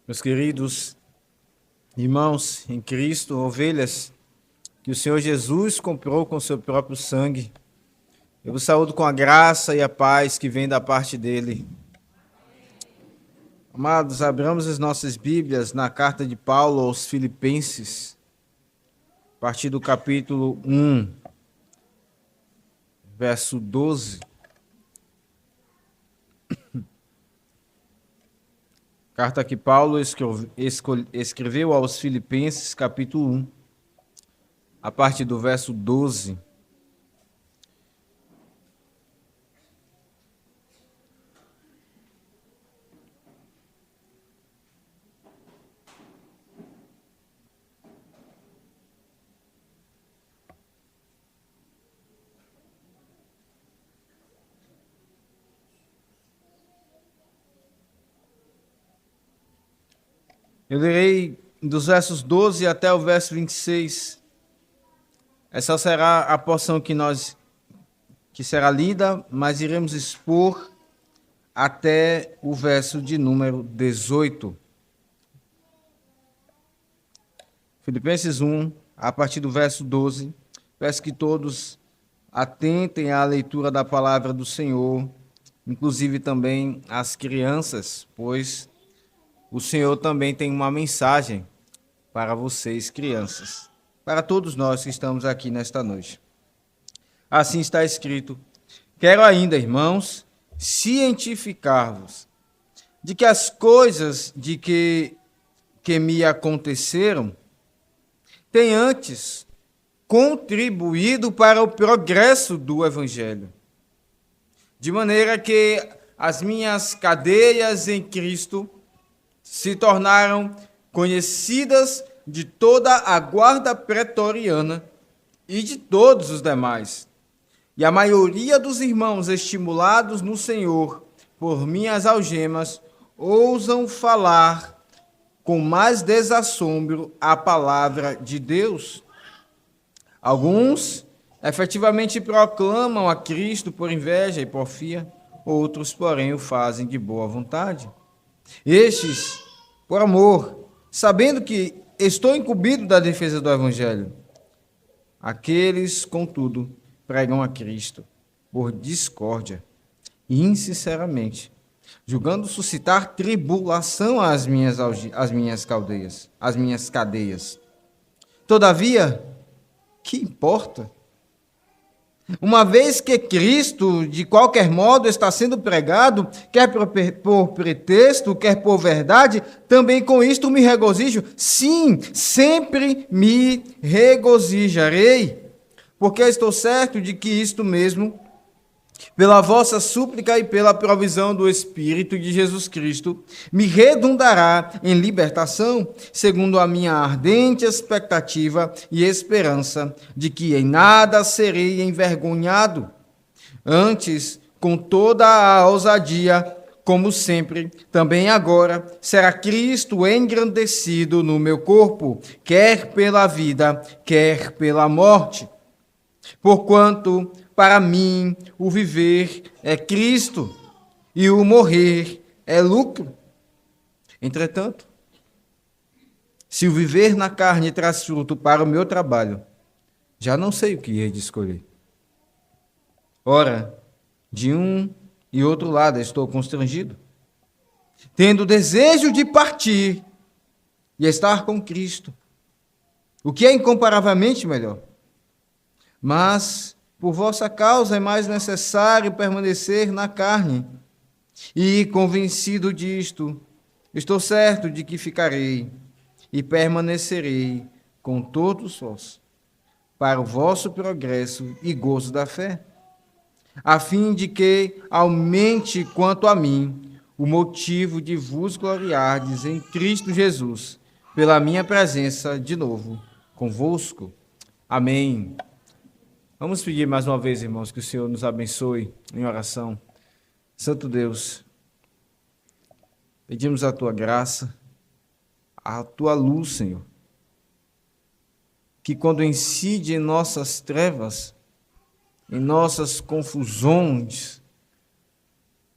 Meus queridos irmãos em Cristo, ovelhas que o Senhor Jesus comprou com seu próprio sangue, eu vos saúdo com a graça e a paz que vem da parte dele. Amados, abramos as nossas Bíblias na carta de Paulo aos Filipenses, a partir do capítulo 1, verso 12. Carta que Paulo escreveu aos Filipenses, capítulo 1, a partir do verso 12. Eu lerei dos versos 12 até o verso 26. Essa será a porção que será lida, mas iremos expor até o verso de número 18. Filipenses 1, a partir do verso 12. Peço que todos atentem à leitura da palavra do Senhor, inclusive também as crianças, pois o Senhor também tem uma mensagem para vocês, crianças, para todos nós que estamos aqui nesta noite. Assim está escrito: quero ainda, irmãos, cientificar-vos de que as coisas que me aconteceram têm antes contribuído para o progresso do Evangelho, de maneira que as minhas cadeias em Cristo se tornaram conhecidas de toda a guarda pretoriana e de todos os demais. E a maioria dos irmãos, estimulados no Senhor por minhas algemas, ousam falar com mais desassombro a palavra de Deus. Alguns efetivamente proclamam a Cristo por inveja e porfia, outros, porém, o fazem de boa vontade. Estes, por amor, sabendo que estou incumbido da defesa do Evangelho. Aqueles, contudo, pregam a Cristo por discórdia e insinceramente, julgando suscitar tribulação às minhas cadeias. Todavia, que importa? Uma vez que Cristo, de qualquer modo, está sendo pregado, quer por pretexto, quer por verdade, também com isto me regozijo. Sim, sempre me regozijarei, porque estou certo de que isto mesmo, pela vossa súplica e pela provisão do Espírito de Jesus Cristo, me redundará em libertação, segundo a minha ardente expectativa e esperança de que em nada serei envergonhado. Antes, com toda a ousadia, como sempre, também agora, será Cristo engrandecido no meu corpo, quer pela vida, quer pela morte. Porquanto, para mim, o viver é Cristo e o morrer é lucro. Entretanto, se o viver na carne traz fruto para o meu trabalho, já não sei o que hei de escolher. Ora, de um e outro lado estou constrangido, tendo desejo de partir e estar com Cristo, o que é incomparavelmente melhor. Mas, por vossa causa, é mais necessário permanecer na carne. E, convencido disto, estou certo de que ficarei e permanecerei com todos vós, para o vosso progresso e gozo da fé, a fim de que aumente quanto a mim o motivo de vos gloriardes em Cristo Jesus, pela minha presença de novo convosco. Amém. Vamos pedir mais uma vez, irmãos, que o Senhor nos abençoe em oração. Santo Deus, pedimos a tua graça, a tua luz, Senhor, que quando incide em nossas trevas, em nossas confusões,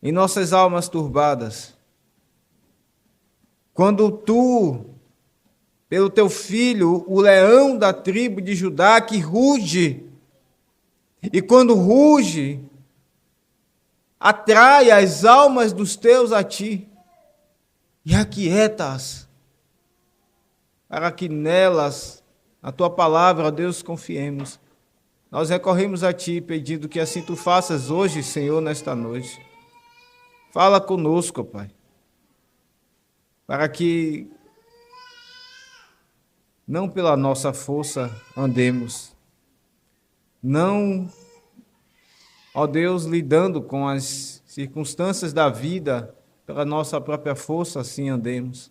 em nossas almas turbadas, Quando tu, pelo teu filho, o leão da tribo de Judá que ruge, e quando ruge, atrai as almas dos teus a ti, e aquietas, para que nelas, a tua palavra, ó Deus, confiemos. Nós recorremos a ti, pedindo que assim tu faças hoje, Senhor, nesta noite. Fala conosco, Pai, para que não pela nossa força andemos, não, ó Deus, lidando com as circunstâncias da vida, pela nossa própria força, assim andemos,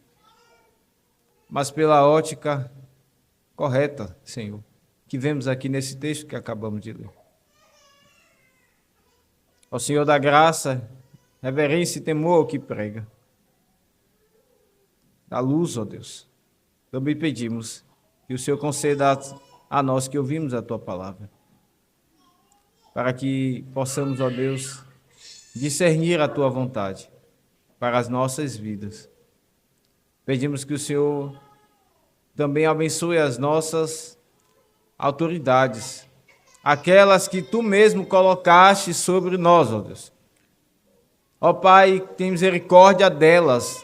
mas pela ótica correta, Senhor, que vemos aqui nesse texto que acabamos de ler. Ó Senhor da graça, reverência e temor ao que prega. Da luz, ó Deus. Também pedimos que o Senhor conceda a nós que ouvimos a tua palavra, para que possamos, ó Deus, discernir a tua vontade para as nossas vidas. Pedimos que o Senhor também abençoe as nossas autoridades, aquelas que tu mesmo colocaste sobre nós, ó Deus. Ó Pai, tem misericórdia delas,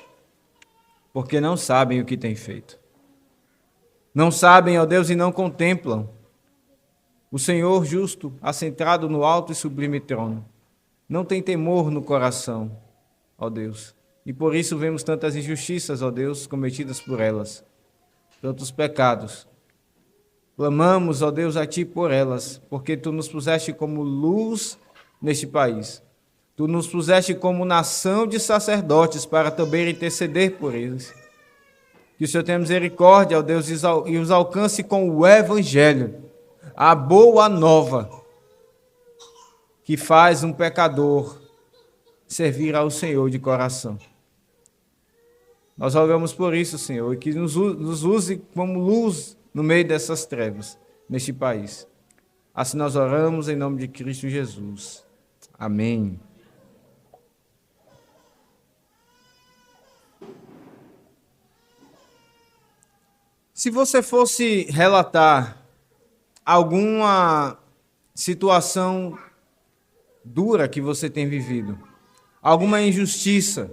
porque não sabem o que têm feito. Não sabem, ó Deus, e não contemplam o Senhor justo, assentado no alto e sublime trono. Não tem temor no coração, ó Deus. E por isso vemos tantas injustiças, ó Deus, cometidas por elas, tantos pecados. Clamamos, ó Deus, a Ti por elas, porque Tu nos puseste como luz neste país. Tu nos puseste como nação de sacerdotes para também interceder por eles. Que o Senhor tenha misericórdia, ó Deus, e os alcance com o Evangelho, a boa nova, que faz um pecador servir ao Senhor de coração. Nós rogamos por isso, Senhor, e que nos use como luz no meio dessas trevas, neste país. Assim nós oramos em nome de Cristo Jesus. Amém. Se você fosse relatar alguma situação dura que você tem vivido, alguma injustiça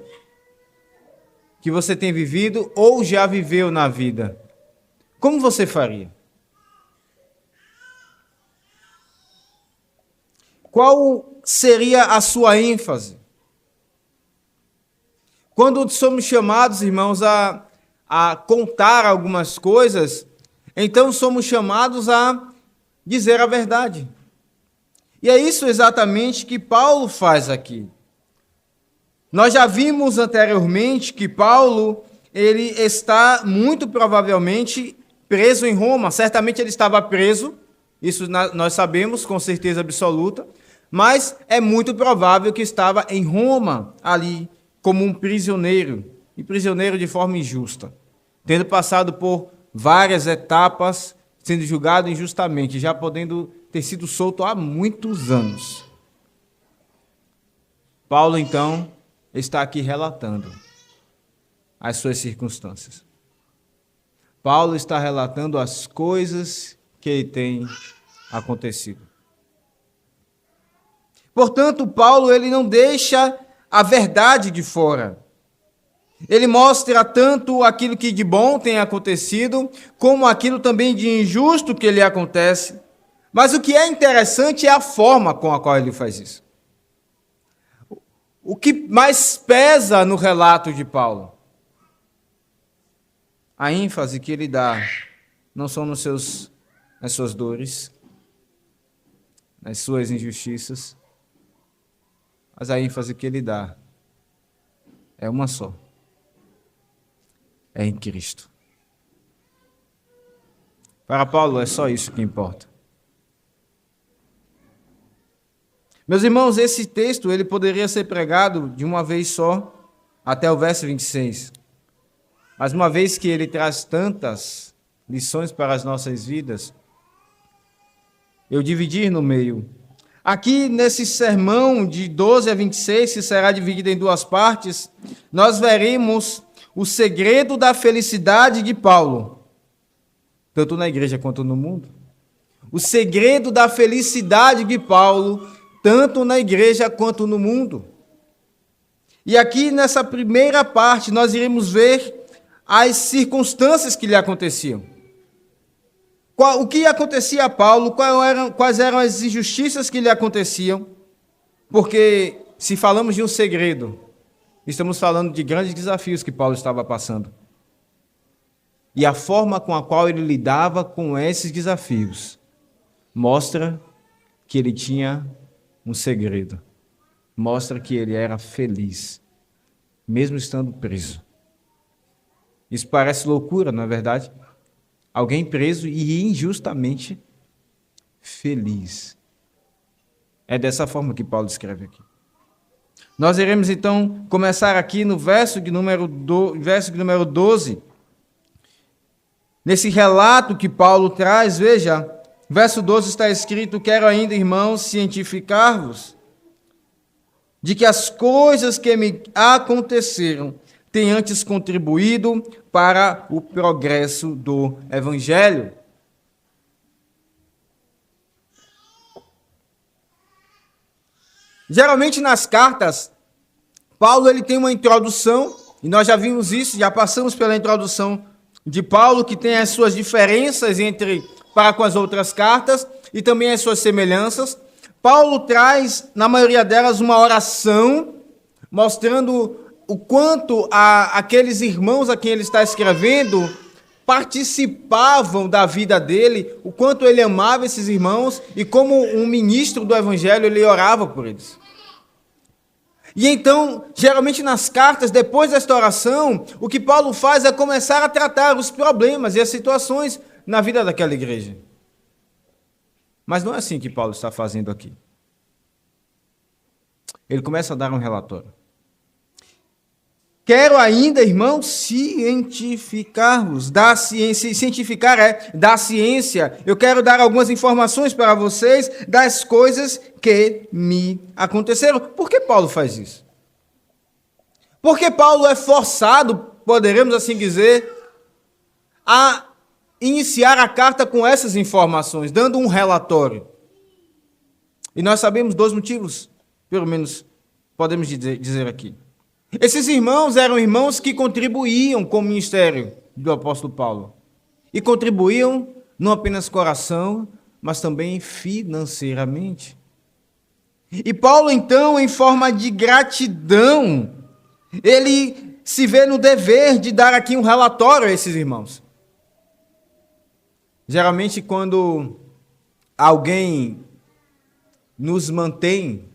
que você tem vivido ou já viveu na vida, como você faria? Qual seria a sua ênfase? Quando somos chamados, irmãos, a contar algumas coisas, então somos chamados a dizer a verdade. E é isso exatamente que Paulo faz aqui. Nós já vimos anteriormente que Paulo, ele está muito provavelmente preso em Roma. Certamente ele estava preso, isso nós sabemos com certeza absoluta, mas é muito provável que estava em Roma, ali, como um prisioneiro, e prisioneiro de forma injusta, tendo passado por várias etapas, sendo julgado injustamente, já podendo ter sido solto há muitos anos. Paulo, então, está aqui relatando as suas circunstâncias. Paulo está relatando as coisas que lhe têm acontecido. Portanto, Paulo, ele não deixa a verdade de fora. Ele mostra tanto aquilo que de bom tem acontecido, como aquilo também de injusto que lhe acontece. Mas o que é interessante é a forma com a qual ele faz isso. O que mais pesa no relato de Paulo? A ênfase que ele dá não são nas suas dores, nas suas injustiças, mas a ênfase que ele dá é uma só. É em Cristo. Para Paulo é só isso que importa. Meus irmãos, esse texto ele poderia ser pregado de uma vez só até o verso 26. Mas uma vez que ele traz tantas lições para as nossas vidas, eu dividi no meio. Aqui nesse sermão de 12 a 26, que será dividido em duas partes, nós veremos o segredo da felicidade de Paulo, tanto na igreja quanto no mundo. O segredo da felicidade de Paulo, tanto na igreja quanto no mundo. E aqui nessa primeira parte nós iremos ver as circunstâncias que lhe aconteciam. O que acontecia a Paulo, quais eram as injustiças que lhe aconteciam, porque se falamos de um segredo, estamos falando de grandes desafios que Paulo estava passando. E a forma com a qual ele lidava com esses desafios mostra que ele tinha um segredo, mostra que ele era feliz, mesmo estando preso. Isso parece loucura, não é verdade? Alguém preso e injustamente feliz. É dessa forma que Paulo escreve aqui. Nós iremos então começar aqui no verso de número 12. Nesse relato que Paulo traz, veja, verso 12 está escrito: quero ainda, irmãos, cientificar-vos de que as coisas que me aconteceram têm antes contribuído para o progresso do Evangelho. Geralmente nas cartas, Paulo ele tem uma introdução, e nós já vimos isso, já passamos pela introdução de Paulo, que tem as suas diferenças para com as outras cartas e também as suas semelhanças. Paulo traz, na maioria delas, uma oração, mostrando o quanto aqueles irmãos a quem ele está escrevendo participavam da vida dele, o quanto ele amava esses irmãos e como um ministro do Evangelho ele orava por eles. E então, geralmente nas cartas, depois desta oração, o que Paulo faz é começar a tratar os problemas e as situações na vida daquela igreja. Mas não é assim que Paulo está fazendo aqui. Ele começa a dar um relatório. Quero ainda, irmãos, cientificar-vos. Cientificar é da ciência. Eu quero dar algumas informações para vocês das coisas que me aconteceram. Por que Paulo faz isso? Porque Paulo é forçado, poderemos assim dizer, a iniciar a carta com essas informações, dando um relatório. E nós sabemos 2 motivos, pelo menos podemos dizer aqui. Esses irmãos eram irmãos que contribuíam com o ministério do apóstolo Paulo. E contribuíam não apenas coração, mas também financeiramente. E Paulo, então, em forma de gratidão, ele se vê no dever de dar aqui um relatório a esses irmãos. Geralmente, quando alguém nos mantém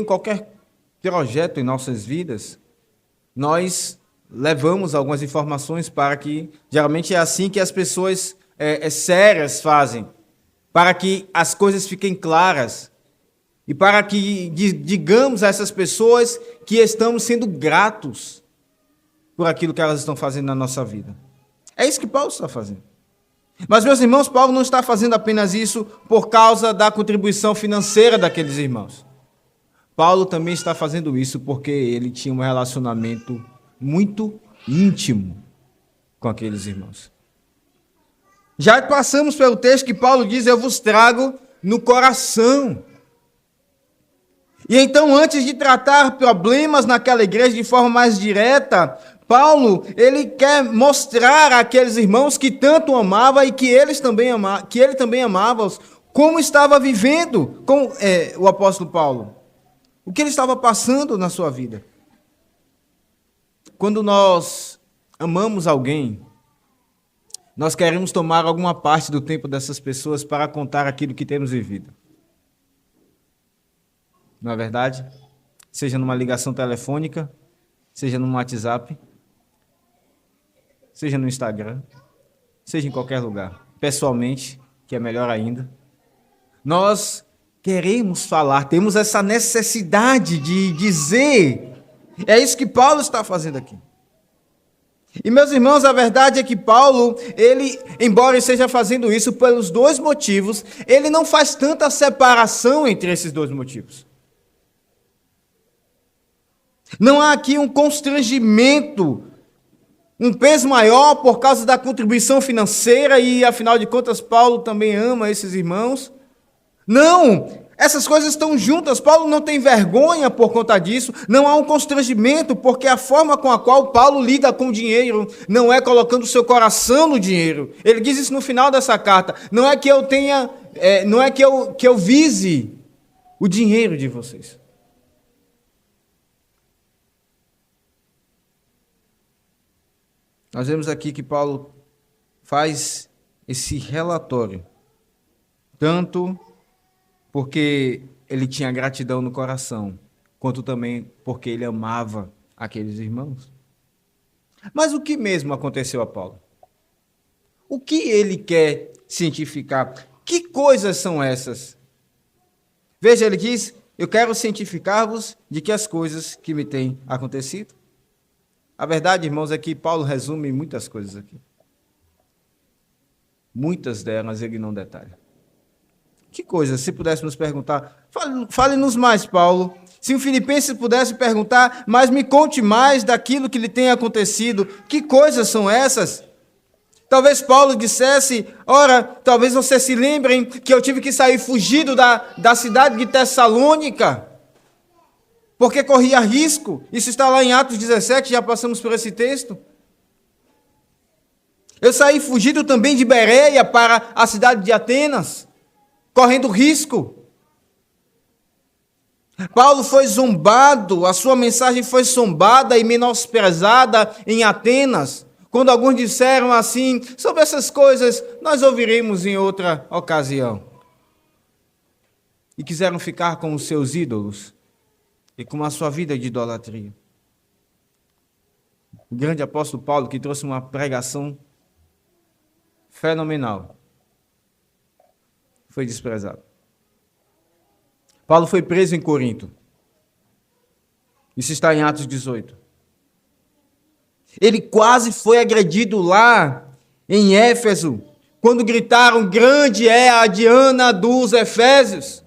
qualquer projeto em nossas vidas, nós levamos algumas informações para que, geralmente é assim que as pessoas sérias fazem, para que as coisas fiquem claras e para que digamos a essas pessoas que estamos sendo gratos por aquilo que elas estão fazendo na nossa vida. É isso que Paulo está fazendo. Mas, meus irmãos, Paulo não está fazendo apenas isso por causa da contribuição financeira daqueles irmãos. Paulo também está fazendo isso porque ele tinha um relacionamento muito íntimo com aqueles irmãos. Já passamos pelo texto que Paulo diz: eu vos trago no coração. E então, antes de tratar problemas naquela igreja de forma mais direta, Paulo, ele quer mostrar àqueles irmãos que tanto amava e que ele também amava, como estava vivendo com o apóstolo Paulo. O que ele estava passando na sua vida. Quando nós amamos alguém, nós queremos tomar alguma parte do tempo dessas pessoas para contar aquilo que temos vivido. Não é verdade? Seja numa ligação telefônica, seja no WhatsApp, seja no Instagram, seja em qualquer lugar. Pessoalmente, que é melhor ainda. Nós queremos falar, temos essa necessidade de dizer. É isso que Paulo está fazendo aqui. E, meus irmãos, a verdade é que Paulo, ele, embora ele esteja fazendo isso pelos 2 motivos, ele não faz tanta separação entre esses 2 motivos. Não há aqui um constrangimento um peso maior por causa da contribuição financeira e, afinal de contas, Paulo também ama esses irmãos. Não, essas coisas estão juntas. Paulo não tem vergonha por conta disso, não há um constrangimento, porque a forma com a qual Paulo lida com o dinheiro não é colocando o seu coração no dinheiro. Ele diz isso no final dessa carta. Não é que eu tenha, não é que eu vise o dinheiro de vocês. Nós vemos aqui que Paulo faz esse relatório, tanto porque ele tinha gratidão no coração, quanto também porque ele amava aqueles irmãos. Mas o que mesmo aconteceu a Paulo? O que ele quer cientificar? Que coisas são essas? Veja, ele diz: eu quero cientificar-vos de que as coisas que me têm acontecido. A verdade, irmãos, é que Paulo resume muitas coisas aqui. Muitas delas ele não detalha. Que coisa, se pudéssemos perguntar, fale-nos mais, Paulo. Se o Filipenses pudesse perguntar, mas me conte mais daquilo que lhe tem acontecido. Que coisas são essas? Talvez Paulo dissesse: ora, talvez vocês se lembrem que eu tive que sair fugido da cidade de Tessalônica, porque corria risco. Isso está lá em Atos 17, já passamos por esse texto. Eu saí fugido também de Bereia para a cidade de Atenas, correndo risco. Paulo foi zombado, a sua mensagem foi zombada e menosprezada em Atenas. Quando alguns disseram assim: sobre essas coisas nós ouviremos em outra ocasião. E quiseram ficar com os seus ídolos e com a sua vida de idolatria. O grande apóstolo Paulo, que trouxe uma pregação fenomenal, foi desprezado. Paulo foi preso em Corinto. Isso está em Atos 18. Ele quase foi agredido lá em Éfeso, quando gritaram: grande é a Diana dos Efésios.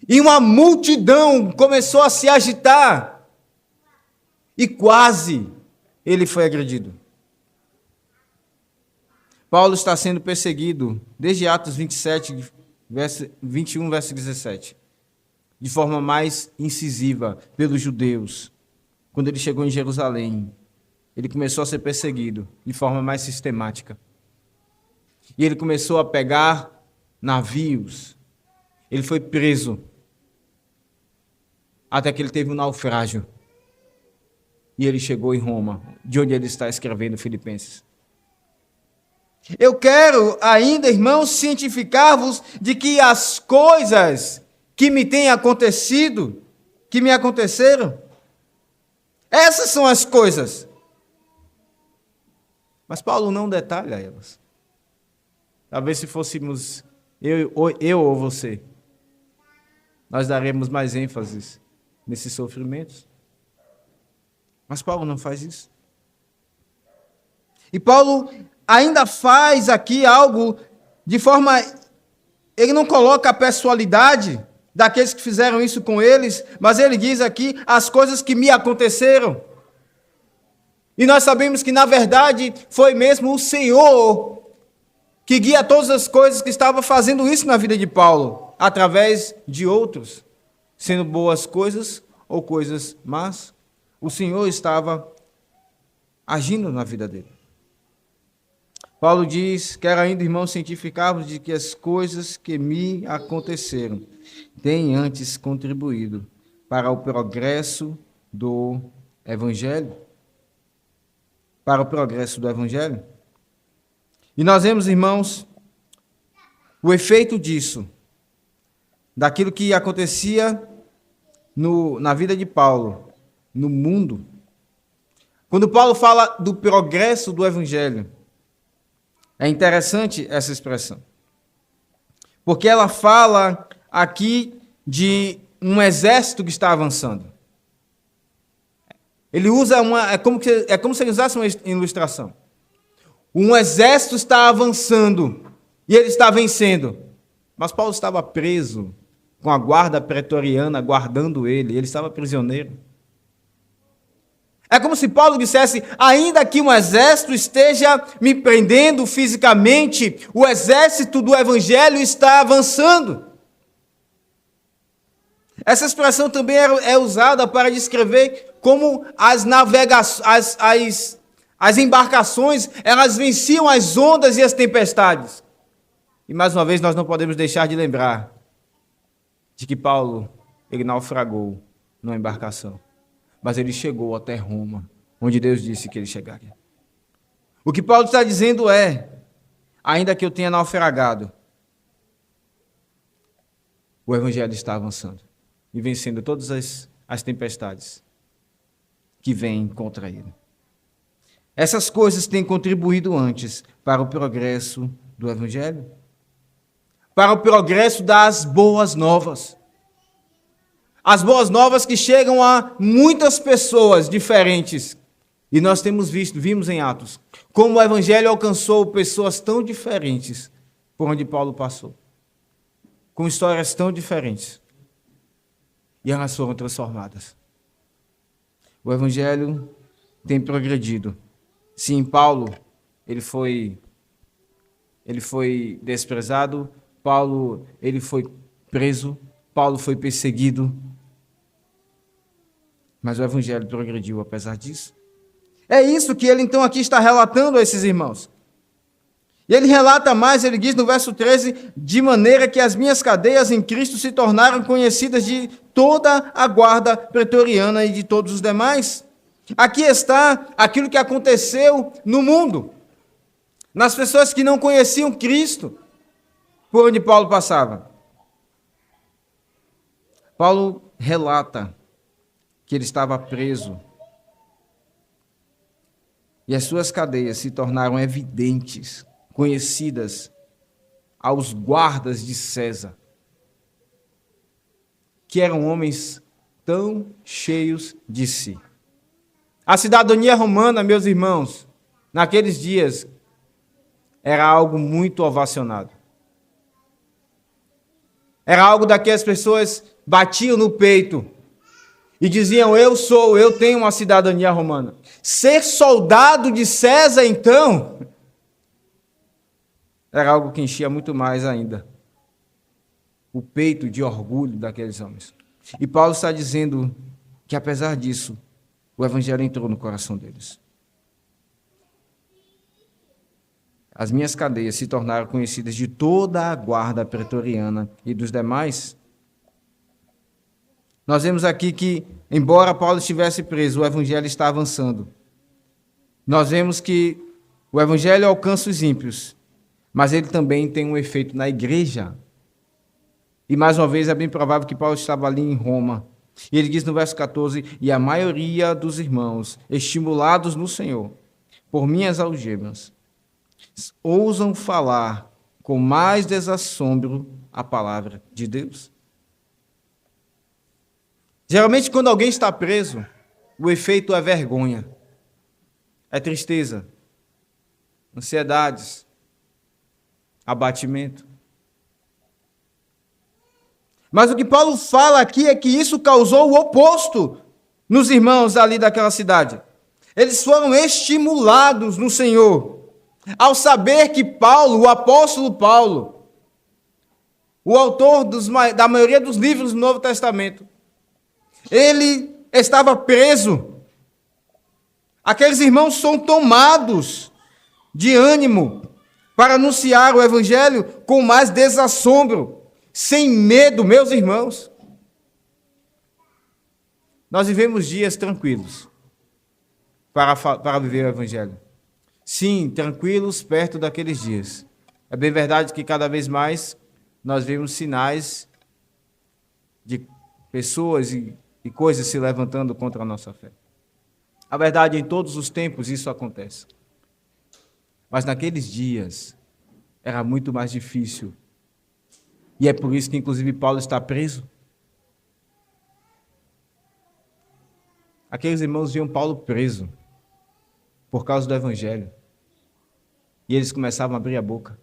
E uma multidão começou a se agitar. E quase ele foi agredido. Paulo está sendo perseguido desde Atos 27, 21, verso 17. De forma mais incisiva pelos judeus. Quando ele chegou em Jerusalém, ele começou a ser perseguido de forma mais sistemática. E ele começou a pegar navios. Ele foi preso. Até que ele teve um naufrágio. E ele chegou em Roma, de onde ele está escrevendo Filipenses. Eu quero ainda, irmãos, cientificar-vos de que as coisas que me têm acontecido, que me aconteceram, essas são as coisas. Mas Paulo não detalha elas. Talvez se fôssemos eu ou você, nós daremos mais ênfase nesses sofrimentos. Mas Paulo não faz isso. E Paulo ainda faz aqui algo de forma... Ele não coloca a pessoalidade daqueles que fizeram isso com eles, mas ele diz aqui as coisas que me aconteceram. E nós sabemos que, na verdade, foi mesmo o Senhor que guia todas as coisas, que estava fazendo isso na vida de Paulo, através de outros, sendo boas coisas ou coisas más. O Senhor estava agindo na vida dele. Paulo diz: quero ainda, irmãos, cientificar-vos de que as coisas que me aconteceram têm antes contribuído para o progresso do Evangelho. Para o progresso do Evangelho. E nós vemos, irmãos, o efeito disso, daquilo que acontecia na vida de Paulo, no mundo. Quando Paulo fala do progresso do Evangelho, é interessante essa expressão, porque ela fala aqui de um exército que está avançando. Ele usa é como se ele usasse uma ilustração. Um exército está avançando e ele está vencendo. Mas Paulo estava preso, com a guarda pretoriana guardando ele. Ele estava prisioneiro. É como se Paulo dissesse: ainda que um exército esteja me prendendo fisicamente, o exército do evangelho está avançando. Essa expressão também é usada para descrever como as embarcações, elas venciam as ondas e as tempestades. E mais uma vez nós não podemos deixar de lembrar de que Paulo, ele naufragou numa embarcação, mas ele chegou até Roma, onde Deus disse que ele chegaria. O que Paulo está dizendo é: ainda que eu tenha naufragado, o evangelho está avançando e vencendo todas as tempestades que vêm contra ele. Essas coisas têm contribuído antes para o progresso do evangelho, para o progresso das boas novas. As boas novas que chegam a muitas pessoas diferentes. E nós vimos em Atos, como o evangelho alcançou pessoas tão diferentes por onde Paulo passou, com histórias tão diferentes. E elas foram transformadas. O evangelho tem progredido. Sim, Paulo, ele foi desprezado, Paulo, ele foi preso, Paulo foi perseguido. Mas o evangelho progrediu apesar disso. É isso que ele então aqui está relatando a esses irmãos. E ele relata mais, ele diz no verso 13, de maneira que as minhas cadeias em Cristo se tornaram conhecidas de toda a guarda pretoriana e de todos os demais. Aqui está aquilo que aconteceu no mundo, nas pessoas que não conheciam Cristo, por onde Paulo passava. Paulo relata que ele estava preso e as suas cadeias se tornaram evidentes, conhecidas aos guardas de César, que eram homens tão cheios de si. A cidadania romana, meus irmãos, naqueles dias, era algo muito ovacionado. Era algo da que as pessoas batiam no peito e diziam: eu tenho uma cidadania romana. Ser soldado de César, então, era algo que enchia muito mais ainda o peito de orgulho daqueles homens. E Paulo está dizendo que, apesar disso, o evangelho entrou no coração deles. As minhas cadeias se tornaram conhecidas de toda a guarda pretoriana e dos demais. Nós vemos aqui que, embora Paulo estivesse preso, o evangelho está avançando. Nós vemos que o evangelho alcança os ímpios, mas ele também tem um efeito na igreja. E mais uma vez é bem provável que Paulo estava ali em Roma. E ele diz no verso 14: e a maioria dos irmãos, estimulados no Senhor, por minhas algemas, ousam falar com mais desassombro a palavra de Deus. Geralmente, quando alguém está preso, o efeito é vergonha, é tristeza, ansiedades, abatimento. Mas o que Paulo fala aqui é que isso causou o oposto nos irmãos ali daquela cidade. Eles foram estimulados no Senhor, ao saber que Paulo, o apóstolo Paulo, o autor da maioria dos livros do Novo Testamento, ele estava preso. Aqueles irmãos são tomados de ânimo para anunciar o evangelho com mais desassombro, sem medo, meus irmãos. Nós vivemos dias tranquilos para viver o evangelho. Sim, tranquilos perto daqueles dias. É bem verdade que cada vez mais nós vemos sinais de pessoas e coisas se levantando contra a nossa fé. A verdade, em todos os tempos isso acontece. Mas naqueles dias era muito mais difícil. E é por isso que, inclusive, Paulo está preso. Aqueles irmãos viam Paulo preso por causa do evangelho. E eles começavam a abrir a boca.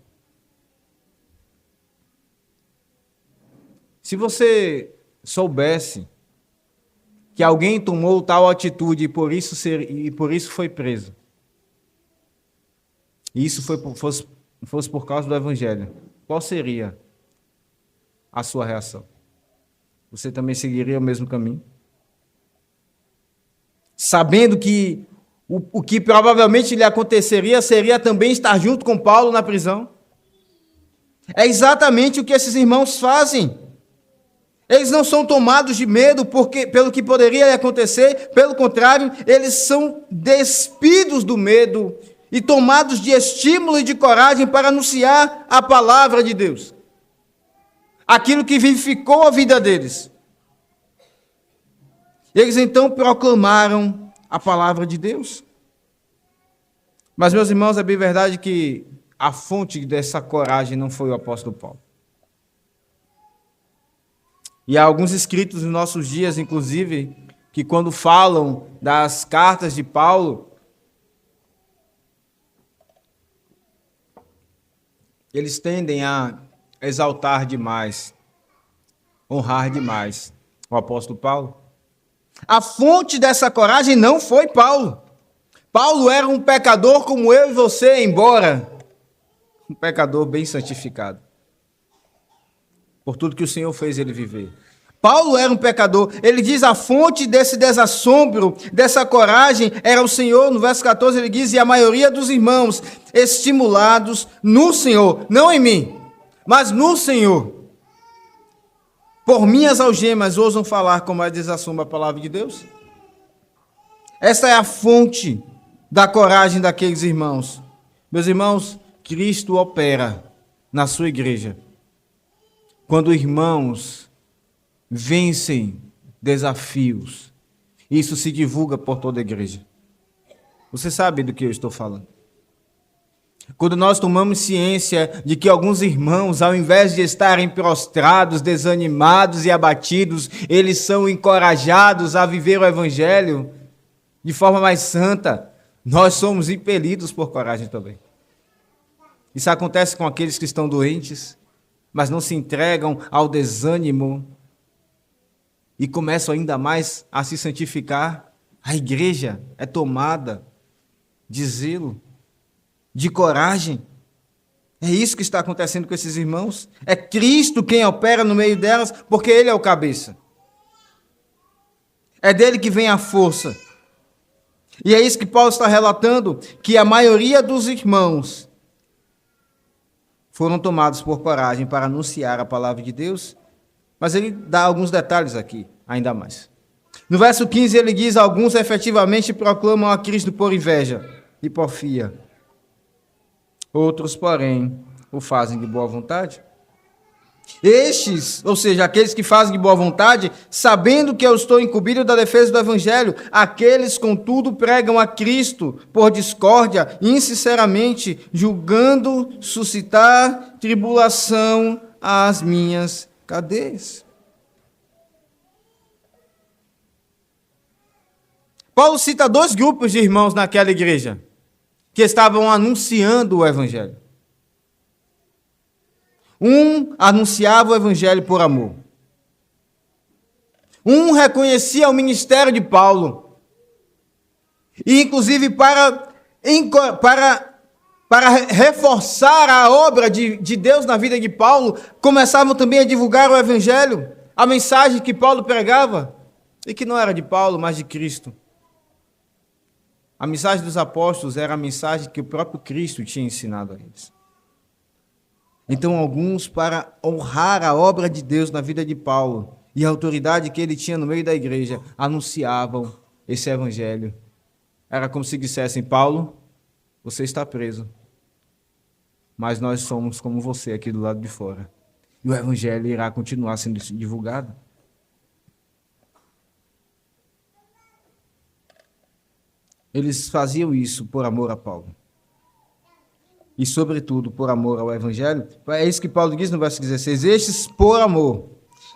Se você soubesse que alguém tomou tal atitude e por isso foi preso. E isso fosse por causa do Evangelho. Qual seria a sua reação? Você também seguiria o mesmo caminho? Sabendo que o que provavelmente lhe aconteceria seria também estar junto com Paulo na prisão. É exatamente o que esses irmãos fazem. Eles não são tomados de medo pelo que poderia lhe acontecer, pelo contrário, eles são despidos do medo e tomados de estímulo e de coragem para anunciar a palavra de Deus. Aquilo que vivificou a vida deles. Eles então proclamaram a palavra de Deus. Mas, meus irmãos, é bem verdade que a fonte dessa coragem não foi o apóstolo Paulo. E há alguns escritos nos nossos dias, inclusive, que quando falam das cartas de Paulo, eles tendem a exaltar demais, honrar demais o apóstolo Paulo. A fonte dessa coragem não foi Paulo. Paulo era um pecador como eu e você, embora um pecador bem santificado. Por tudo que o Senhor fez ele viver. Paulo era um pecador. Ele diz a fonte desse desassombro, dessa coragem, era o Senhor. No verso 14 ele diz, e a maioria dos irmãos, estimulados no Senhor, não em mim, mas no Senhor, por minhas algemas, ousam falar com mais desassombro a palavra de Deus. Essa é a fonte da coragem daqueles irmãos. Meus irmãos, Cristo opera na sua igreja. Quando irmãos vencem desafios, isso se divulga por toda a igreja. Você sabe do que eu estou falando. Quando nós tomamos ciência de que alguns irmãos, ao invés de estarem prostrados, desanimados e abatidos, eles são encorajados a viver o Evangelho de forma mais santa, nós somos impelidos por coragem também. Isso acontece com aqueles que estão doentes, mas não se entregam ao desânimo e começam ainda mais a se santificar. A igreja é tomada de zelo, de coragem. É isso que está acontecendo com esses irmãos. É Cristo quem opera no meio delas, porque Ele é o cabeça. É dele que vem a força. E é isso que Paulo está relatando, que a maioria dos irmãos foram tomados por coragem para anunciar a palavra de Deus, mas ele dá alguns detalhes aqui, ainda mais. No verso 15 ele diz, alguns efetivamente proclamam a Cristo por inveja e porfia. Outros, porém, o fazem de boa vontade. Estes, ou seja, aqueles que fazem de boa vontade, sabendo que eu estou incumbido da defesa do Evangelho, aqueles, contudo, pregam a Cristo por discórdia, insinceramente, julgando suscitar tribulação às minhas cadeias. Paulo cita dois grupos de irmãos naquela igreja, que estavam anunciando o Evangelho. Um anunciava o Evangelho por amor. Um reconhecia o ministério de Paulo. E, inclusive, para reforçar a obra de Deus na vida de Paulo, começavam também a divulgar o Evangelho, a mensagem que Paulo pregava, e que não era de Paulo, mas de Cristo. A mensagem dos apóstolos era a mensagem que o próprio Cristo tinha ensinado a eles. Então, alguns, para honrar a obra de Deus na vida de Paulo e a autoridade que ele tinha no meio da igreja, anunciavam esse evangelho. Era como se dissessem, Paulo, você está preso, mas nós somos como você aqui do lado de fora. E o evangelho irá continuar sendo divulgado. Eles faziam isso por amor a Paulo. E, sobretudo, por amor ao Evangelho. É isso que Paulo diz no verso 16. Estes por amor,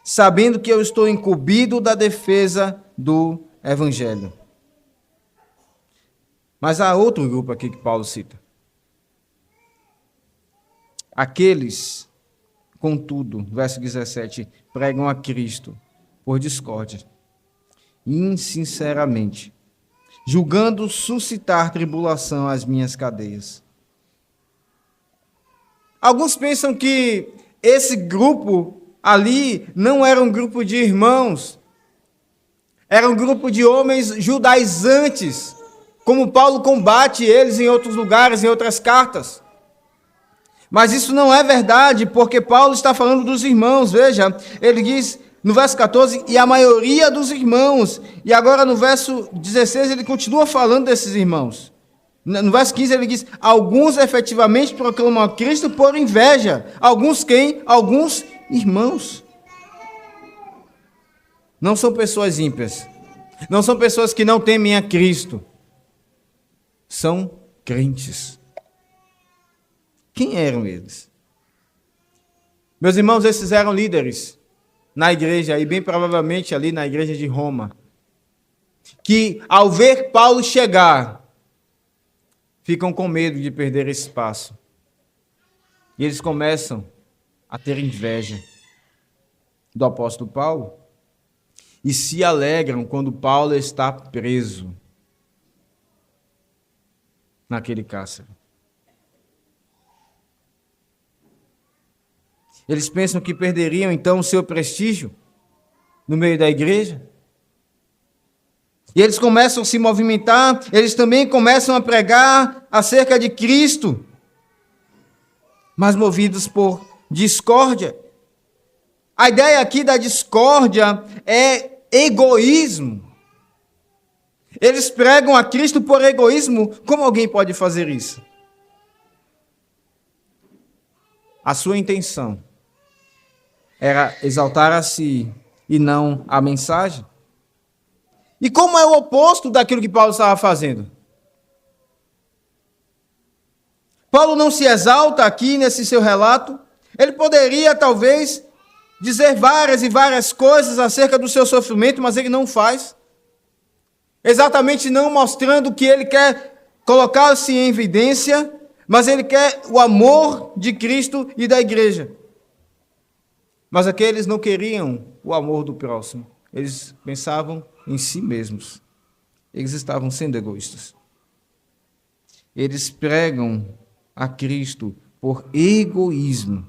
sabendo que eu estou incumbido da defesa do Evangelho. Mas há outro grupo aqui que Paulo cita. Aqueles, contudo, verso 17, pregam a Cristo por discórdia, insinceramente, julgando suscitar tribulação às minhas cadeias. Alguns pensam que esse grupo ali não era um grupo de irmãos, era um grupo de homens judaizantes, como Paulo combate eles em outros lugares, em outras cartas. Mas isso não é verdade, porque Paulo está falando dos irmãos. Veja, ele diz no verso 14, e a maioria dos irmãos. E agora no verso 16 ele continua falando desses irmãos. No verso 15 ele diz, alguns efetivamente proclamam a Cristo por inveja. Alguns quem? Alguns irmãos. Não são pessoas ímpias. Não são pessoas que não temem a Cristo. São crentes. Quem eram eles? Meus irmãos, esses eram líderes na igreja, e bem provavelmente ali na igreja de Roma, que ao ver Paulo chegar, ficam com medo de perder espaço. E eles começam a ter inveja do apóstolo Paulo e se alegram quando Paulo está preso naquele cárcere. Eles pensam que perderiam então o seu prestígio no meio da igreja. E eles começam a se movimentar, eles também começam a pregar acerca de Cristo, mas movidos por discórdia. A ideia aqui da discórdia é egoísmo. Eles pregam a Cristo por egoísmo. Como alguém pode fazer isso? A sua intenção era exaltar a si e não a mensagem. E como é o oposto daquilo que Paulo estava fazendo? Paulo não se exalta aqui nesse seu relato. Ele poderia, talvez, dizer várias e várias coisas acerca do seu sofrimento, mas ele não faz. Exatamente não mostrando que ele quer colocar-se em evidência, mas ele quer o amor de Cristo e da igreja. Mas aqueles não queriam o amor do próximo. Eles pensavam em si mesmos. Eles estavam sendo egoístas. Eles pregam a Cristo por egoísmo,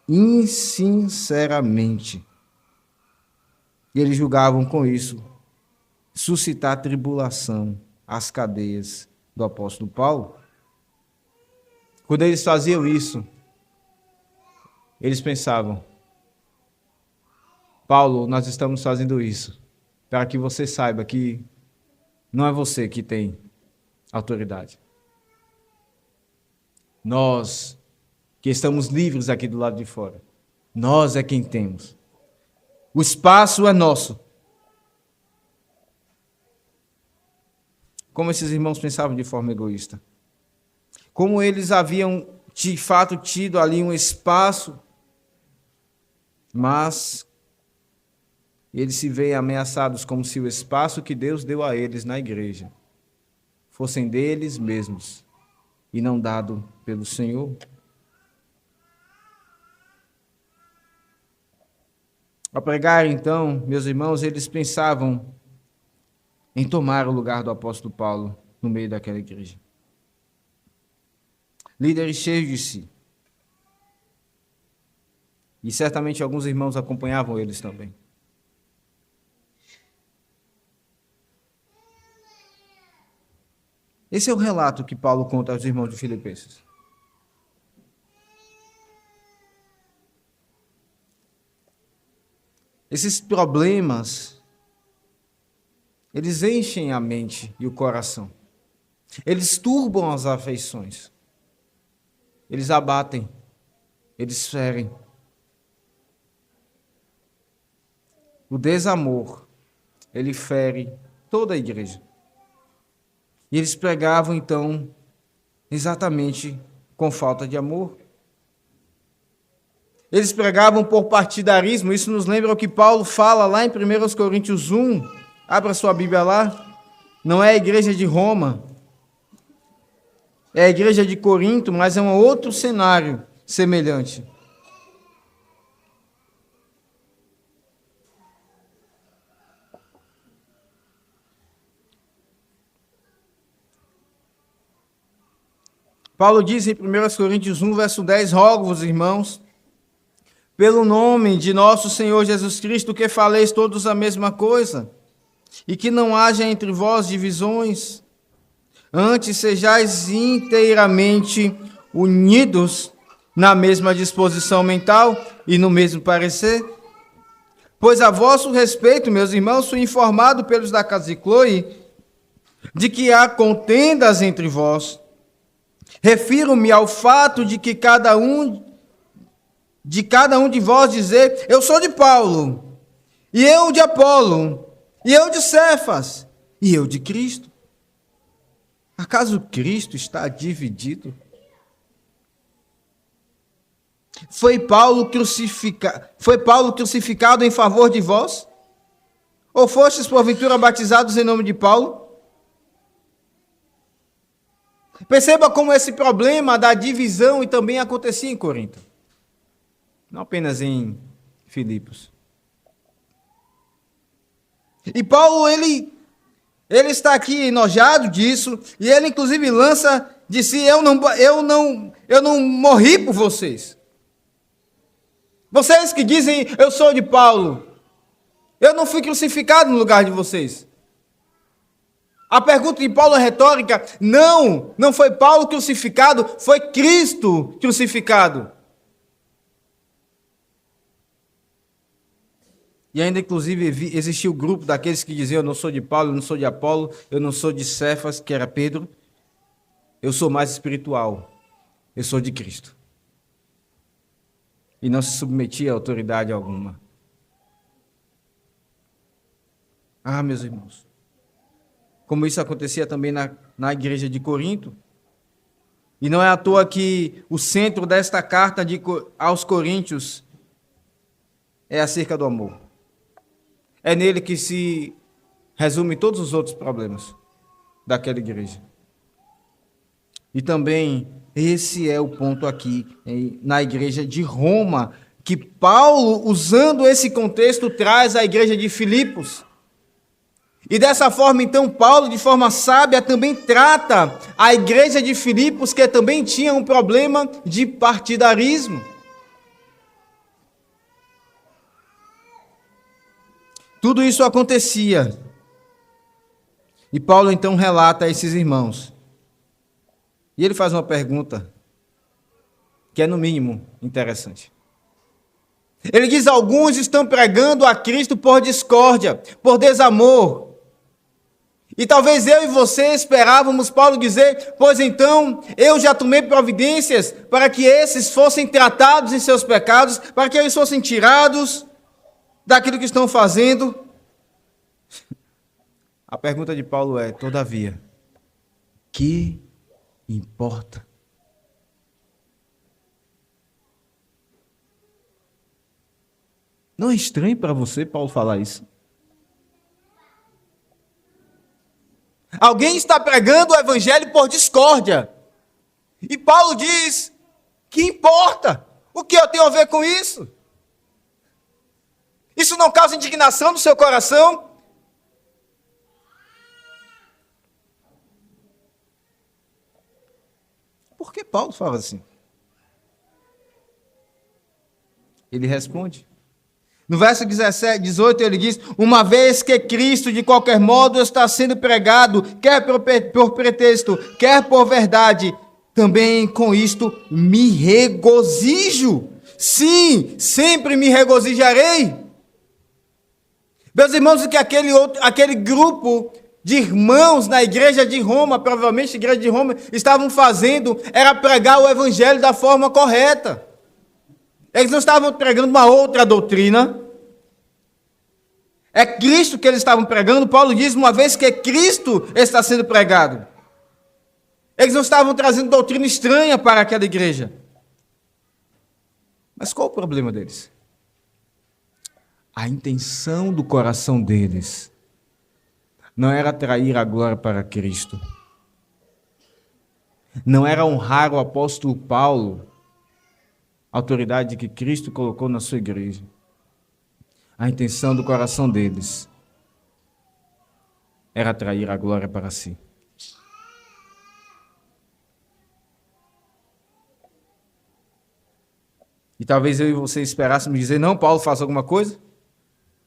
insinceramente. E eles julgavam com isso suscitar tribulação às cadeias do apóstolo Paulo. Quando eles faziam isso, eles pensavam, Paulo, nós estamos fazendo isso para que você saiba que não é você que tem autoridade. Nós, que estamos livres aqui do lado de fora, nós é quem temos. O espaço é nosso. Como esses irmãos pensavam de forma egoísta. Como eles haviam, de fato, tido ali um espaço, mas eles se veem ameaçados como se o espaço que Deus deu a eles na igreja fossem deles mesmos e não dado pelo Senhor. Ao pregar, então, meus irmãos, eles pensavam em tomar o lugar do apóstolo Paulo no meio daquela igreja. Líderes cheios de si. E certamente alguns irmãos acompanhavam eles também. Esse é o relato que Paulo conta aos irmãos de Filipenses. Esses problemas, eles enchem a mente e o coração. Eles turbam as afeições. Eles abatem. Eles ferem. O desamor, ele fere toda a igreja. E eles pregavam, então, exatamente com falta de amor. Eles pregavam por partidarismo. Isso nos lembra o que Paulo fala lá em 1 Coríntios 1. Abra sua Bíblia lá. Não é a igreja de Roma. É a igreja de Corinto, mas é um outro cenário semelhante. Paulo diz em 1 Coríntios 1, verso 10, rogo-vos, irmãos, pelo nome de nosso Senhor Jesus Cristo, que faleis todos a mesma coisa, e que não haja entre vós divisões, antes sejais inteiramente unidos na mesma disposição mental e no mesmo parecer. Pois a vosso respeito, meus irmãos, fui informado pelos da casa de Cloe de que há contendas entre vós. Refiro-me ao fato de que cada um de vós dizer, eu sou de Paulo, e eu de Apolo, e eu de Cefas, e eu de Cristo. Acaso Cristo está dividido? Foi Paulo crucificado em favor de vós? Ou fostes porventura batizados em nome de Paulo? Perceba como esse problema da divisão e também acontecia em Corinto. Não apenas em Filipos. E Paulo, ele está aqui enojado disso, e ele inclusive lança de si, eu não morri por vocês. Vocês que dizem, eu sou de Paulo, eu não fui crucificado no lugar de vocês. A pergunta de Paulo é retórica. Não foi Paulo crucificado, foi Cristo crucificado. E ainda, inclusive, existia o grupo daqueles que diziam, eu não sou de Paulo, eu não sou de Apolo, eu não sou de Cefas, que era Pedro. Eu sou mais espiritual, eu sou de Cristo. E não se submetia a autoridade alguma. Ah, meus irmãos, como isso acontecia também na igreja de Corinto. E não é à toa que o centro desta carta aos Coríntios é acerca do amor. É nele que se resume todos os outros problemas daquela igreja. E também esse é o ponto aqui na igreja de Roma, que Paulo, usando esse contexto, traz à igreja de Filipos. E dessa forma, então, Paulo, de forma sábia, também trata a igreja de Filipos, que também tinha um problema de partidarismo. Tudo isso acontecia. E Paulo, então, relata a esses irmãos. E ele faz uma pergunta que é, no mínimo, interessante. Ele diz, alguns estão pregando a Cristo por discórdia, por desamor. E talvez eu e você esperávamos Paulo dizer, pois então eu já tomei providências para que esses fossem tratados em seus pecados, para que eles fossem tirados daquilo que estão fazendo. A pergunta de Paulo é, todavia, que importa? Não é estranho para você, Paulo, falar isso? Alguém está pregando o evangelho por discórdia. E Paulo diz, que importa? O que eu tenho a ver com isso? Isso não causa indignação no seu coração? Por que Paulo fala assim? Ele responde. No verso 18 ele diz, uma vez que Cristo de qualquer modo está sendo pregado, quer por pretexto, quer por verdade, também com isto me regozijo. Sim, sempre me regozijarei. Meus irmãos, o que aquele grupo de irmãos na igreja de Roma, provavelmente a igreja de Roma, estavam fazendo era pregar o evangelho da forma correta. Eles não estavam pregando uma outra doutrina. É Cristo que eles estavam pregando. Paulo diz, uma vez que Cristo está sendo pregado. Eles não estavam trazendo doutrina estranha para aquela igreja. Mas qual o problema deles? A intenção do coração deles não era atrair a glória para Cristo. Não era honrar o apóstolo Paulo, a autoridade que Cristo colocou na sua igreja. A intenção do coração deles era atrair a glória para si. E talvez eu e você esperássemos dizer, não, Paulo, faça alguma coisa.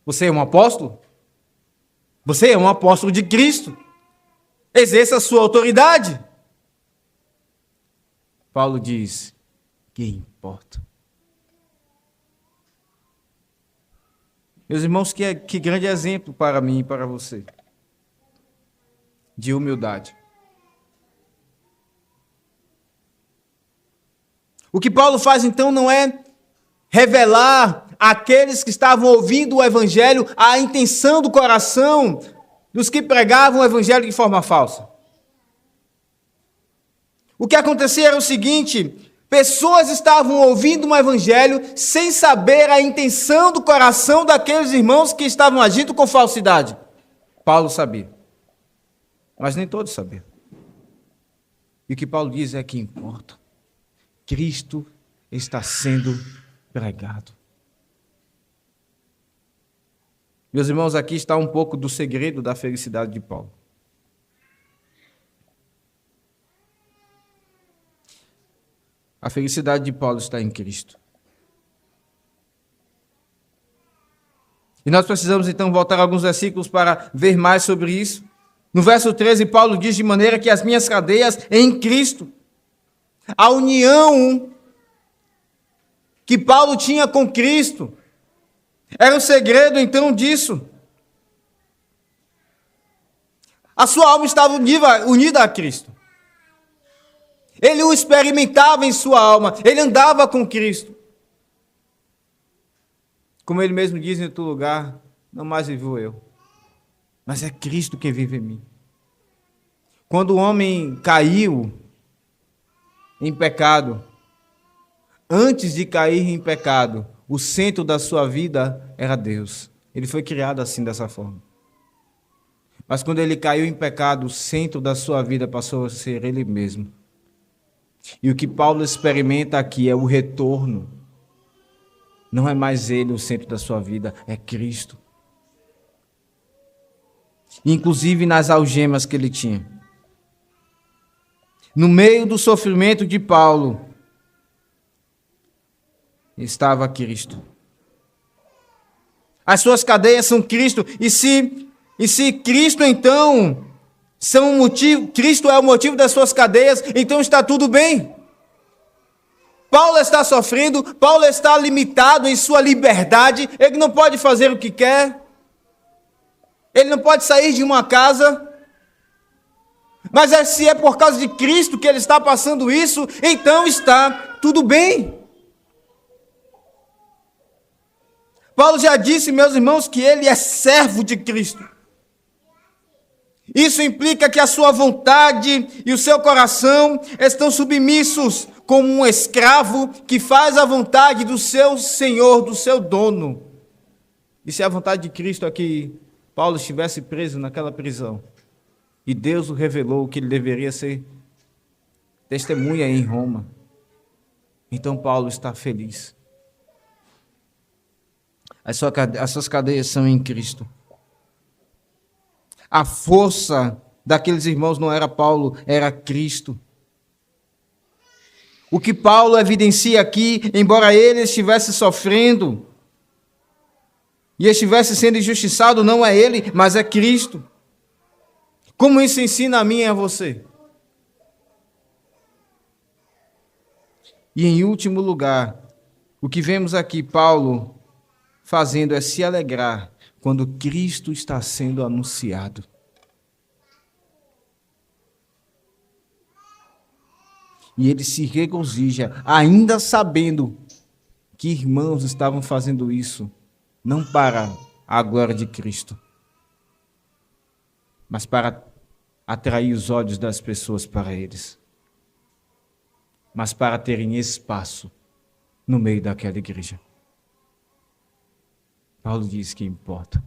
Você é um apóstolo? Você é um apóstolo de Cristo. Exerça a sua autoridade. Paulo diz, que importa? Meus irmãos, que grande exemplo para mim e para você de humildade. O que Paulo faz então não é revelar àqueles que estavam ouvindo o evangelho a intenção do coração dos que pregavam o evangelho de forma falsa. O que acontecia era o seguinte: pessoas estavam ouvindo um evangelho sem saber a intenção do coração daqueles irmãos que estavam agindo com falsidade. Paulo sabia, mas nem todos sabiam. E o que Paulo diz é que importa. Cristo está sendo pregado. Meus irmãos, aqui está um pouco do segredo da felicidade de Paulo. A felicidade de Paulo está em Cristo. E nós precisamos então voltar a alguns versículos para ver mais sobre isso. No verso 13, Paulo diz de maneira que as minhas cadeias em Cristo. A união que Paulo tinha com Cristo era o segredo então disso. A sua alma estava unida a Cristo. Ele o experimentava em sua alma, ele andava com Cristo. Como ele mesmo diz em outro lugar, não mais vivo eu, mas é Cristo que vive em mim. Quando o homem caiu em pecado, antes de cair em pecado, o centro da sua vida era Deus. Ele foi criado assim, dessa forma. Mas quando ele caiu em pecado, o centro da sua vida passou a ser ele mesmo. E o que Paulo experimenta aqui é o retorno. Não é mais ele o centro da sua vida, é Cristo. Inclusive nas algemas que ele tinha. No meio do sofrimento de Paulo, estava Cristo. As suas cadeias são Cristo. E se Cristo então são o motivo, Cristo é o motivo das suas cadeias, então está tudo bem. Paulo está sofrendo, Paulo está limitado em sua liberdade, ele não pode fazer o que quer, ele não pode sair de uma casa, mas se é por causa de Cristo que ele está passando isso, então está tudo bem. Paulo já disse, meus irmãos, que ele é servo de Cristo. Isso implica que a sua vontade e o seu coração estão submissos como um escravo que faz a vontade do seu senhor, do seu dono. E se a vontade de Cristo é que Paulo estivesse preso naquela prisão, e Deus o revelou que ele deveria ser testemunha em Roma, então Paulo está feliz. As suas cadeias são em Cristo. A força daqueles irmãos não era Paulo, era Cristo. O que Paulo evidencia aqui, embora ele estivesse sofrendo e estivesse sendo injustiçado, não é ele, mas é Cristo. Como isso ensina a mim e a você? E em último lugar, o que vemos aqui Paulo fazendo é se alegrar quando Cristo está sendo anunciado. E ele se regozija, ainda sabendo que irmãos estavam fazendo isso, não para a glória de Cristo, mas para atrair os olhos das pessoas para eles, mas para terem espaço no meio daquela igreja. Paulo diz que importa.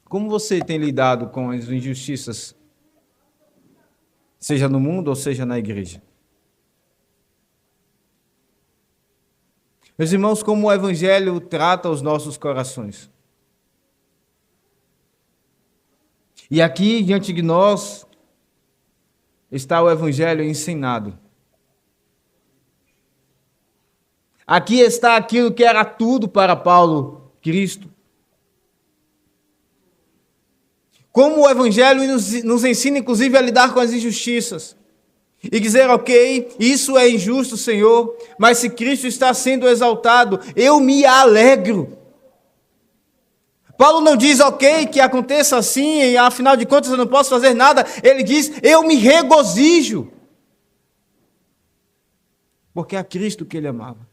Como você tem lidado com as injustiças, seja no mundo ou seja na igreja? Meus irmãos, como o Evangelho trata os nossos corações? E aqui, diante de nós, está o evangelho ensinado. Aqui está aquilo que era tudo para Paulo, Cristo. Como o evangelho nos ensina, inclusive, a lidar com as injustiças. E dizer, ok, isso é injusto, Senhor, mas se Cristo está sendo exaltado, eu me alegro. Paulo não diz, ok, que aconteça assim, e afinal de contas eu não posso fazer nada. Ele diz, eu me regozijo. Porque é a Cristo que ele amava.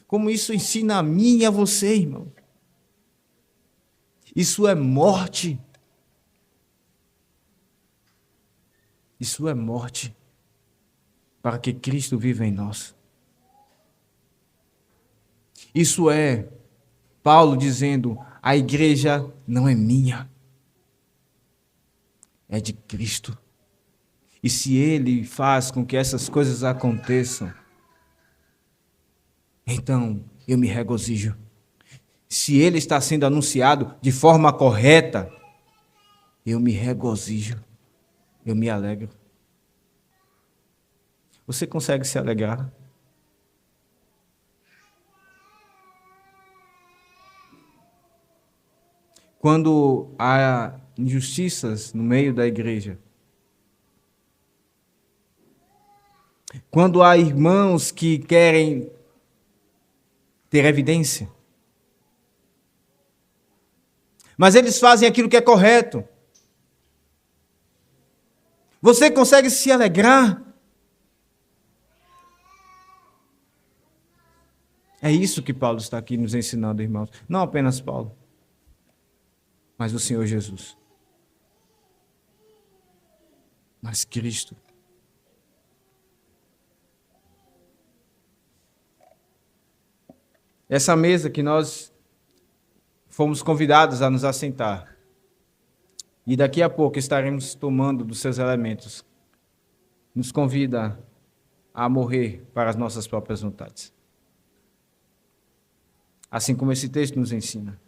Como isso ensina a mim e a você, irmão. Isso é morte. Isso é morte para que Cristo viva em nós. Isso é Paulo dizendo, a igreja não é minha, é de Cristo. E se Ele faz com que essas coisas aconteçam, então eu me regozijo. Se Ele está sendo anunciado de forma correta, eu me regozijo, eu me alegro. Você consegue se alegrar? Quando há injustiças no meio da igreja, quando há irmãos que querem ter evidência, mas eles fazem aquilo que é correto, você consegue se alegrar? É isso que Paulo está aqui nos ensinando, irmãos. Não apenas Paulo, mas o Senhor Jesus. Mas Cristo. Essa mesa que nós fomos convidados a nos assentar, e daqui a pouco estaremos tomando dos seus elementos, nos convida a morrer para as nossas próprias vontades. Assim como esse texto nos ensina.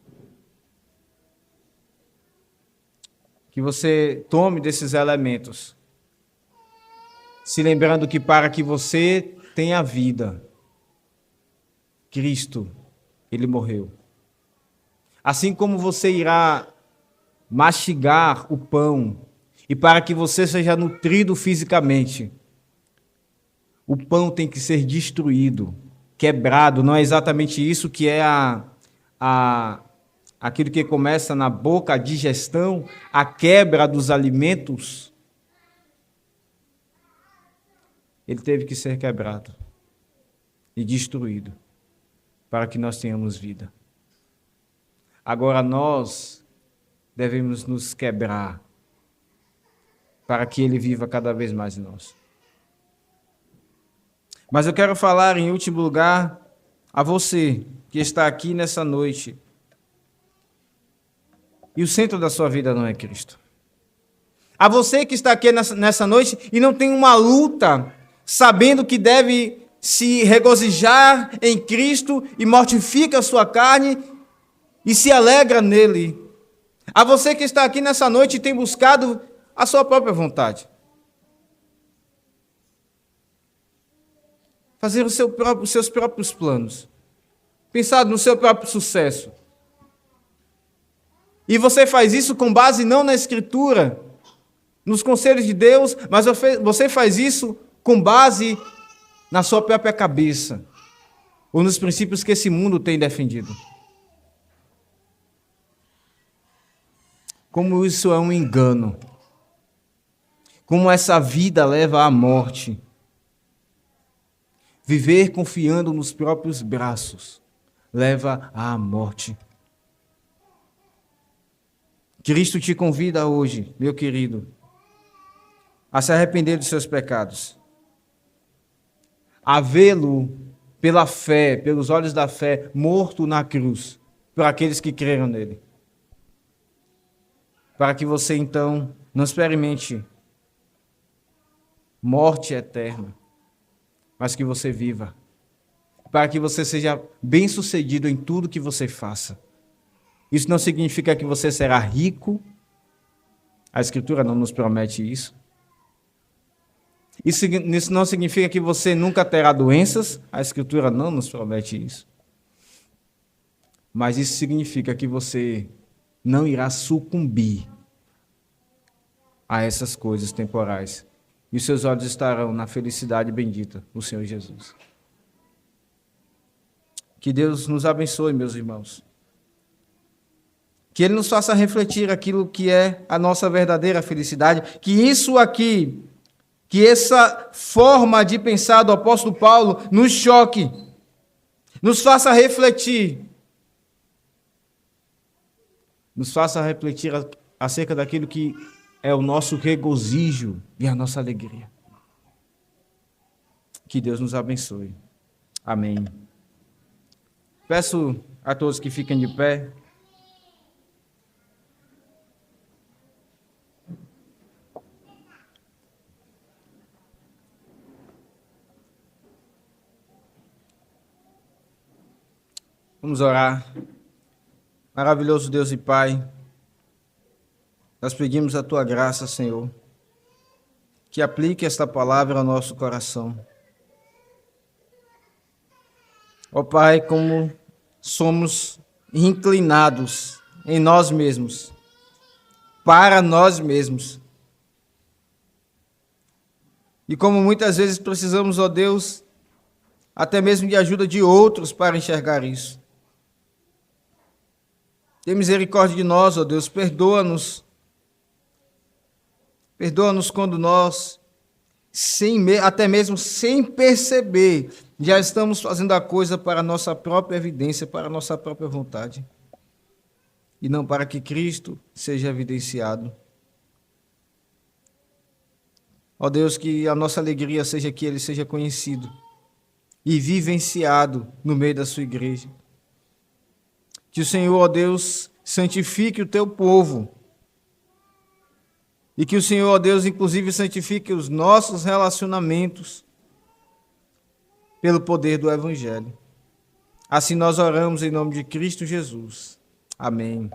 Que você tome desses elementos, se lembrando que para que você tenha vida, Cristo, Ele morreu. Assim como você irá mastigar o pão, e para que você seja nutrido fisicamente, o pão tem que ser destruído, quebrado. Não é exatamente isso que é aquilo que começa na boca, a digestão, a quebra dos alimentos. Ele teve que ser quebrado e destruído para que nós tenhamos vida. Agora nós devemos nos quebrar para que Ele viva cada vez mais em nós. Mas eu quero falar, em último lugar, a você que está aqui nessa noite e o centro da sua vida não é Cristo. A você que está aqui nessa noite e não tem uma luta, sabendo que deve se regozijar em Cristo e mortifica a sua carne e se alegra nele. A você que está aqui nessa noite e tem buscado a sua própria vontade. Fazer os seus próprios planos. Pensar no seu próprio sucesso. E você faz isso com base não na Escritura, nos conselhos de Deus, mas você faz isso com base na sua própria cabeça, ou nos princípios que esse mundo tem defendido. Como isso é um engano. Como essa vida leva à morte. Viver confiando nos próprios braços leva à morte. Cristo te convida hoje, meu querido, a se arrepender dos seus pecados, a vê-lo pela fé, pelos olhos da fé, morto na cruz, por aqueles que creram nele. Para que você, então, não experimente morte eterna, mas que você viva. Para que você seja bem-sucedido em tudo que você faça. Isso não significa que você será rico. A Escritura não nos promete isso. Isso não significa que você nunca terá doenças, a Escritura não nos promete isso. Mas isso significa que você não irá sucumbir a essas coisas temporais. E os seus olhos estarão na felicidade bendita do Senhor Jesus. Que Deus nos abençoe, meus irmãos. Que Ele nos faça refletir aquilo que é a nossa verdadeira felicidade. Que isso aqui, que essa forma de pensar do apóstolo Paulo nos choque, nos faça refletir. Nos faça refletir acerca daquilo que é o nosso regozijo e a nossa alegria. Que Deus nos abençoe. Amém. Peço a todos que fiquem de pé. Vamos orar. Maravilhoso Deus e Pai, nós pedimos a Tua graça, Senhor, que aplique esta palavra ao nosso coração. Ó Pai, como somos inclinados em nós mesmos, para nós mesmos. E como muitas vezes precisamos, ó Deus, até mesmo de ajuda de outros para enxergar isso. Tem misericórdia de nós, ó Deus, perdoa-nos. Perdoa-nos quando nós, até mesmo sem perceber, já estamos fazendo a coisa para a nossa própria evidência, para a nossa própria vontade. E não para que Cristo seja evidenciado. Ó Deus, que a nossa alegria seja que Ele seja conhecido e vivenciado no meio da sua igreja. Que o Senhor, ó Deus, santifique o teu povo. E que o Senhor, ó Deus, inclusive santifique os nossos relacionamentos pelo poder do Evangelho. Assim nós oramos em nome de Cristo Jesus. Amém.